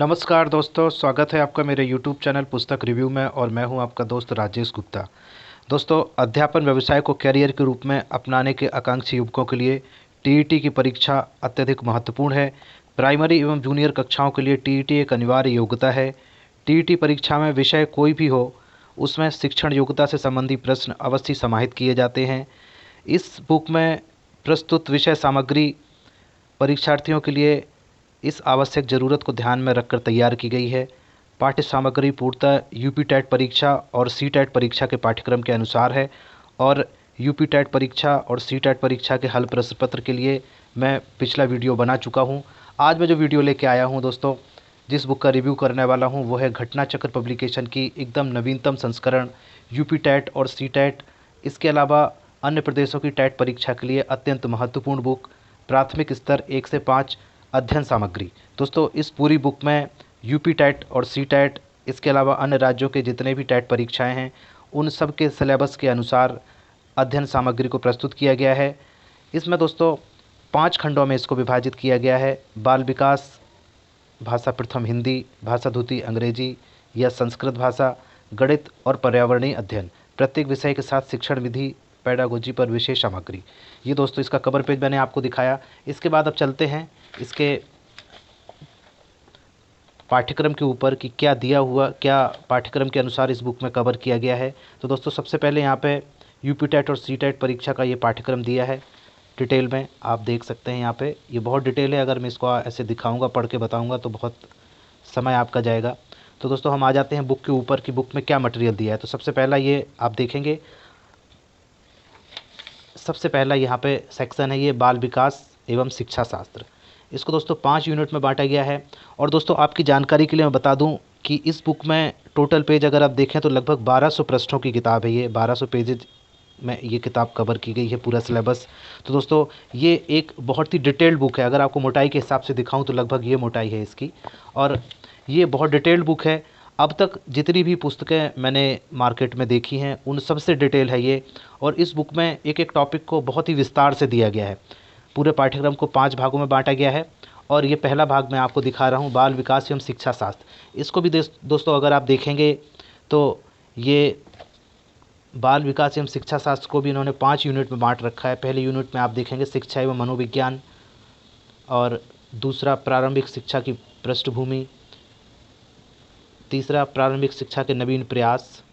नमस्कार दोस्तों, स्वागत है आपका मेरे YouTube चैनल पुस्तक रिव्यू में और मैं हूं आपका दोस्त राजेश गुप्ता। दोस्तों, अध्यापन व्यवसाय को कैरियर के रूप में अपनाने के आकांक्षी युवकों के लिए टीईटी की परीक्षा अत्यधिक महत्वपूर्ण है। प्राइमरी एवं जूनियर कक्षाओं के लिए टीईटी एक अनिवार्य योग्यता है। टीईटी परीक्षा में विषय कोई भी हो, उसमें शिक्षण योग्यता से संबंधी प्रश्न अवश्य समाहित किए जाते हैं। इस बुक में प्रस्तुत विषय सामग्री परीक्षार्थियों के लिए इस आवश्यक ज़रूरत को ध्यान में रखकर तैयार की गई है। पाठ्य सामग्री पूर्णतः यूपी टेट परीक्षा और सी टेट परीक्षा के पाठ्यक्रम के अनुसार है और यूपी टेट परीक्षा और सी टेट परीक्षा के हल प्रश्न पत्र के लिए मैं पिछला वीडियो बना चुका हूं। आज मैं जो वीडियो लेके आया हूं दोस्तों, जिस बुक का रिव्यू करने वाला हूं वो है घटना चक्र पब्लिकेशन की एकदम नवीनतम संस्करण यूपी टेट और सी टेट, इसके अलावा अन्य प्रदेशों की टेट परीक्षा के लिए अत्यंत महत्वपूर्ण बुक, प्राथमिक स्तर 1 से 5 अध्ययन सामग्री। दोस्तों, इस पूरी बुक में यूपी टेट और सी टेट, इसके अलावा अन्य राज्यों के जितने भी टेट परीक्षाएं हैं उन सब के सिलेबस के अनुसार अध्ययन सामग्री को प्रस्तुत किया गया है। इसमें दोस्तों 5 खंडों में इसको विभाजित किया गया है। बाल विकास, भाषा प्रथम हिंदी, भाषा द्वितीय अंग्रेजी या संस्कृत भाषा, गणित और पर्यावरणीय अध्ययन, प्रत्येक विषय के साथ शिक्षण विधि, पेडागोजी पर विशेष सामग्री। ये दोस्तों इसका कवर पेज मैंने आपको दिखाया। इसके बाद अब चलते हैं इसके पाठ्यक्रम के ऊपर कि क्या दिया हुआ, क्या पाठ्यक्रम के अनुसार इस बुक में कवर किया गया है। तो दोस्तों सबसे पहले यहाँ पे यूपी टेट और सी टेट परीक्षा का ये पाठ्यक्रम दिया है डिटेल में, आप देख सकते हैं। यहाँ पे ये बहुत डिटेल है, अगर मैं इसको ऐसे दिखाऊंगा, पढ़ के बताऊंगा तो बहुत समय आपका जाएगा। तो दोस्तों हम आ जाते हैं बुक के ऊपर कि बुक में क्या मटेरियल दिया है। तो सबसे पहला ये आप देखेंगे, सबसे पहला यहाँ पे सेक्शन है ये बाल विकास एवं शिक्षा शास्त्र। इसको दोस्तों 5 यूनिट में बांटा गया है। और दोस्तों आपकी जानकारी के लिए मैं बता दूं कि इस बुक में टोटल पेज अगर आप देखें तो लगभग 1200 पृष्ठों की किताब है। ये 1200 पेजेज में ये किताब कवर की गई है, पूरा सिलेबस। तो दोस्तों ये एक बहुत ही डिटेल्ड बुक है। अगर आपको मोटाई के हिसाब से दिखाऊं तो लगभग ये मोटाई है इसकी, और ये बहुत डिटेल्ड बुक है। अब तक जितनी भी पुस्तकें मैंने मार्केट में देखी हैं उन सबसे डिटेल है ये। और इस बुक में एक एक टॉपिक को बहुत ही विस्तार से दिया गया है। पूरे पाठ्यक्रम को 5 भागों में बांटा गया है और ये पहला भाग मैं आपको दिखा रहा हूँ, बाल विकास एवं शिक्षा शास्त्र। इसको भी दोस्तों अगर आप देखेंगे तो ये बाल विकास एवं शिक्षा शास्त्र को भी इन्होंने 5 यूनिट में बांट रखा है। पहले यूनिट में आप देखेंगे शिक्षा एवं मनोविज्ञान, और दूसरा प्रारंभिक शिक्षा की पृष्ठभूमि, तीसरा प्रारंभिक शिक्षा के नवीन प्रयास।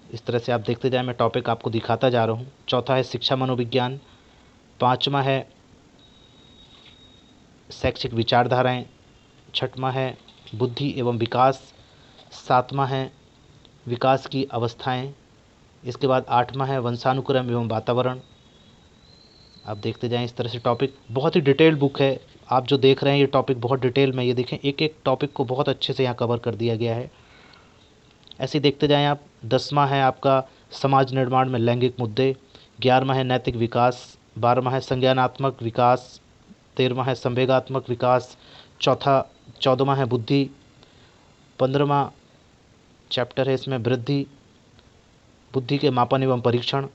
इस तरह से आप देखते जाएं, मैं टॉपिक आपको दिखाता जा रहा हूँ। चौथा है शिक्षा मनोविज्ञान, पाँचवा है शैक्षिक विचारधाराएं, छठवां है बुद्धि एवं विकास, सातवां है विकास की अवस्थाएं, इसके बाद 8वां है वंशानुक्रम एवं वातावरण। आप देखते जाएं, इस तरह से टॉपिक बहुत ही डिटेल्ड बुक है। आप जो देख रहे हैं ये टॉपिक बहुत डिटेल में, ये देखें एक एक टॉपिक को बहुत अच्छे से यहाँ कवर कर दिया गया है। ऐसे देखते जाएं आप। 10वां है आपका समाज निर्माण में लैंगिक मुद्दे, 11वां है नैतिक विकास, 12वां है संज्ञानात्मक विकास, 13वां है संवेगात्मक विकास, 14वां है बुद्धि, 15वां चैप्टर है इसमें वृद्धि, बुद्धि के मापन एवं परीक्षण।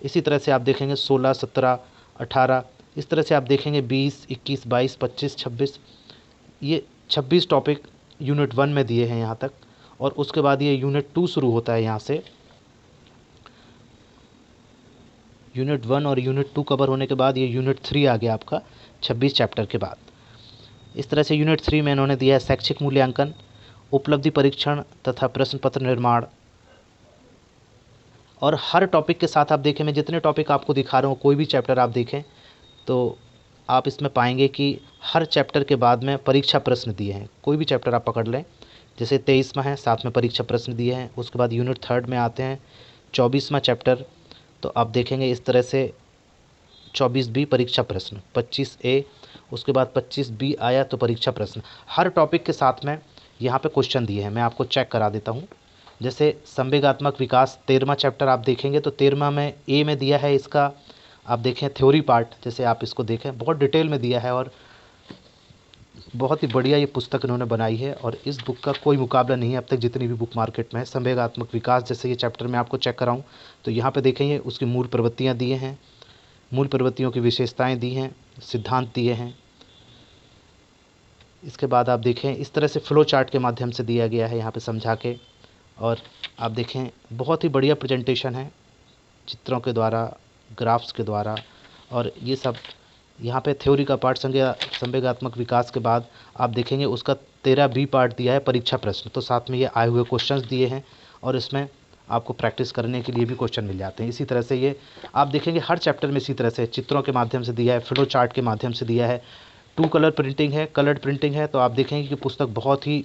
इसी तरह से आप देखेंगे 16, 17, 18, इस तरह से आप देखेंगे 20, 21, 22, 25, 26, ये 26 टॉपिक यूनिट 1 में दिए हैं यहाँ तक। और उसके बाद ये यूनिट 2 शुरू होता है। यहाँ से यूनिट 1 और यूनिट 2 कवर होने के बाद ये यूनिट 3 आ गया आपका 26 चैप्टर के बाद। इस तरह से यूनिट 3 में इन्होंने दिया है शैक्षिक मूल्यांकन, उपलब्धि परीक्षण तथा प्रश्न पत्र निर्माण। और हर टॉपिक के साथ आप देखें, मैं जितने टॉपिक आपको दिखा रहा हूँ, कोई भी चैप्टर आप देखें तो आप इसमें पाएंगे कि हर चैप्टर के बाद में परीक्षा प्रश्न दिए हैं। कोई भी चैप्टर आप पकड़ लें, जैसे 23वां है, साथ में परीक्षा प्रश्न दिए हैं। उसके बाद यूनिट 3 में आते हैं 24वां चैप्टर, तो आप देखेंगे इस तरह से 24B परीक्षा प्रश्न, 25A, उसके बाद 25B आया तो परीक्षा प्रश्न। हर टॉपिक के साथ में यहाँ पे क्वेश्चन दिए हैं, मैं आपको चेक करा देता हूँ। जैसे संवेगात्मक विकास 13वां चैप्टर आप देखेंगे तो 13वां में ए में दिया है इसका, आप देखें थ्योरी पार्ट, जैसे आप इसको देखें बहुत डिटेल में दिया है और बहुत ही बढ़िया ये पुस्तक इन्होंने बनाई है। और इस बुक का कोई मुकाबला नहीं है अब तक जितनी भी बुक मार्केट में है। संवेगात्मक विकास जैसे ये चैप्टर मैं आपको चेक कराऊँ तो यहाँ पे देखेंगे उसकी मूल प्रवृत्तियाँ दिए हैं, मूल प्रवृत्तियों की विशेषताएँ दी हैं, सिद्धांत दिए हैं, इसके बाद आप देखें इस तरह से फ्लो चार्ट के माध्यम से दिया गया है यहाँ पे समझा के। और आप देखें बहुत ही बढ़िया प्रेजेंटेशन है, चित्रों के द्वारा, ग्राफ्स के द्वारा। और ये सब यहाँ पे थ्योरी का पार्ट संवेगात्मक विकास के बाद आप देखेंगे उसका 13B पार्ट दिया है परीक्षा प्रश्न, तो साथ में ये आए हुए क्वेश्चंस दिए हैं और इसमें आपको प्रैक्टिस करने के लिए भी क्वेश्चन मिल जाते हैं। इसी तरह से ये आप देखेंगे हर चैप्टर में इसी तरह से चित्रों के माध्यम से दिया है, फ्लो चार्ट के माध्यम से दिया है, 2 कलर प्रिंटिंग है, कलर्ड प्रिंटिंग है। तो आप देखेंगे कि पुस्तक बहुत ही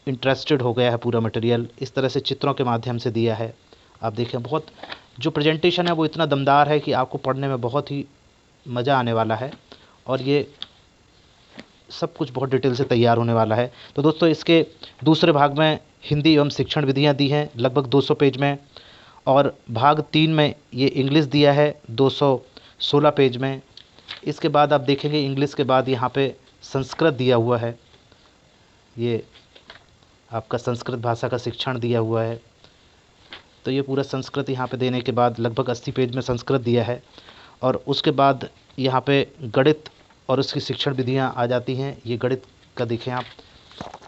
इंटरेस्टेड हो गया है, पूरा मटेरियल इस तरह से चित्रों के माध्यम से दिया है। आप देखें बहुत जो प्रेजेंटेशन है वो इतना दमदार है कि आपको पढ़ने में बहुत ही मज़ा आने वाला है और ये सब कुछ बहुत डिटेल से तैयार होने वाला है। तो दोस्तों इसके दूसरे भाग में हिंदी एवं शिक्षण विधियाँ दी हैं लगभग 200 पेज में, और भाग 3 में ये इंग्लिश दिया है 216 पेज में। इसके बाद आप देखेंगे इंग्लिश के बाद यहाँ पे संस्कृत दिया हुआ है, ये आपका संस्कृत भाषा का शिक्षण दिया हुआ है। तो ये पूरा संस्कृत यहाँ पे देने के बाद लगभग 80 पेज में संस्कृत दिया है। और उसके बाद यहाँ पे गणित और उसकी शिक्षण विधियाँ आ जाती हैं। ये गणित का देखें आप,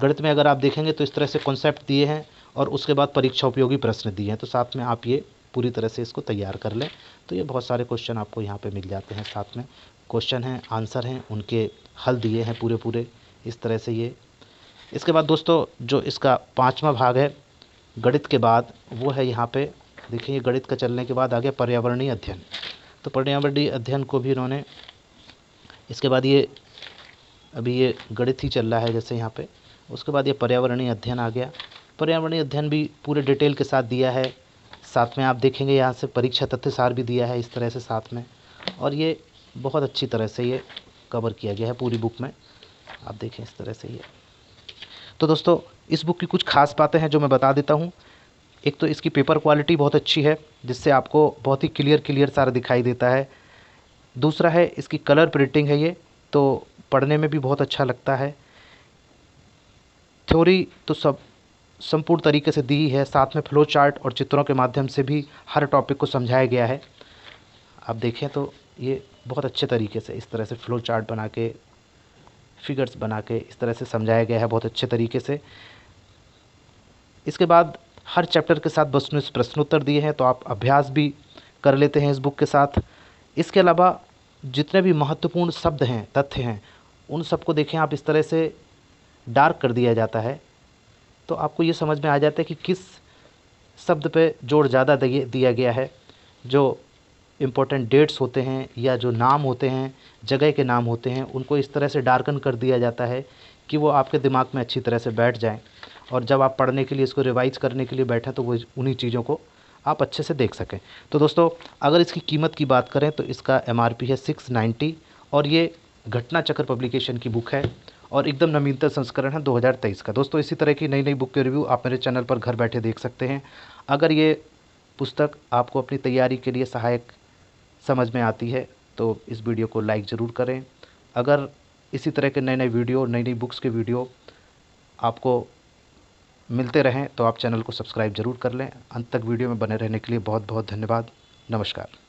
गणित में अगर आप देखेंगे तो इस तरह से कॉन्सेप्ट दिए हैं और उसके बाद परीक्षा उपयोगी प्रश्न दिए हैं। तो साथ में आप ये पूरी तरह से इसको तैयार कर लें तो ये बहुत सारे क्वेश्चन आपको यहाँ पे मिल जाते हैं। साथ में क्वेश्चन हैं, आंसर हैं, उनके हल दिए हैं पूरे पूरे इस तरह से ये। इसके बाद दोस्तों जो इसका 5वां भाग है गणित के बाद, वो है यहाँ पे देखिए, ये गणित का चलने के बाद आ गया पर्यावरणीय अध्ययन। तो पर्यावरणीय अध्ययन को भी इन्होंने, इसके बाद ये अभी ये गणित ही चल रहा है जैसे यहाँ पे, उसके बाद ये पर्यावरणीय अध्ययन आ गया। पर्यावरणीय अध्ययन भी पूरे डिटेल के साथ दिया है। साथ में आप देखेंगे यहाँ से परीक्षा तथ्य सार भी दिया है इस तरह से साथ में, और ये बहुत अच्छी तरह से ये कवर किया गया है पूरी बुक में। आप देखें इस तरह से ये। तो दोस्तों इस बुक की कुछ खास बातें हैं जो मैं बता देता हूँ। एक तो इसकी पेपर क्वालिटी बहुत अच्छी है जिससे आपको बहुत ही क्लियर सारा दिखाई देता है। दूसरा है इसकी कलर प्रिंटिंग है, ये तो पढ़ने में भी बहुत अच्छा लगता है। थ्योरी तो सब संपूर्ण तरीके से दी है, साथ में फ्लो चार्ट और चित्रों के माध्यम से भी हर टॉपिक को समझाया गया है। आप देखें तो ये बहुत अच्छे तरीके से इस तरह से फ्लो चार्ट बना के, फिगर्स बना के इस तरह से समझाया गया है बहुत अच्छे तरीके से। इसके बाद हर चैप्टर के साथ बस में प्रश्नोत्तर दिए हैं तो आप अभ्यास भी कर लेते हैं इस बुक के साथ। इसके अलावा जितने भी महत्वपूर्ण शब्द हैं, तथ्य हैं, उन सबको देखें आप इस तरह से डार्क कर दिया जाता है तो आपको ये समझ में आ जाता है कि किस शब्द पे जोर ज़्यादा दिया गया है। जो इम्पोर्टेंट डेट्स होते हैं या जो नाम होते हैं, जगह के नाम होते हैं, उनको इस तरह से डार्कन कर दिया जाता है कि वो आपके दिमाग में अच्छी तरह से बैठ जाएं, और जब आप पढ़ने के लिए इसको रिवाइज करने के लिए बैठें तो वो उन्हीं चीज़ों को आप अच्छे से देख सकें। तो दोस्तों अगर इसकी कीमत की बात करें तो इसका MRP है 690, और ये घटना चक्र पब्लिकेशन की बुक है और एकदम नवीनतम संस्करण है 2023 का। दोस्तों इसी तरह की नई नई बुक के रिव्यू आप मेरे चैनल पर घर बैठे देख सकते हैं। अगर ये पुस्तक आपको अपनी तैयारी के लिए सहायक समझ में आती है तो इस वीडियो को लाइक ज़रूर करें। अगर इसी तरह के नए नए वीडियो, नई नई बुक्स के वीडियो आपको मिलते रहें तो आप चैनल को सब्सक्राइब ज़रूर कर लें। अंत तक वीडियो में बने रहने के लिए बहुत बहुत धन्यवाद। नमस्कार।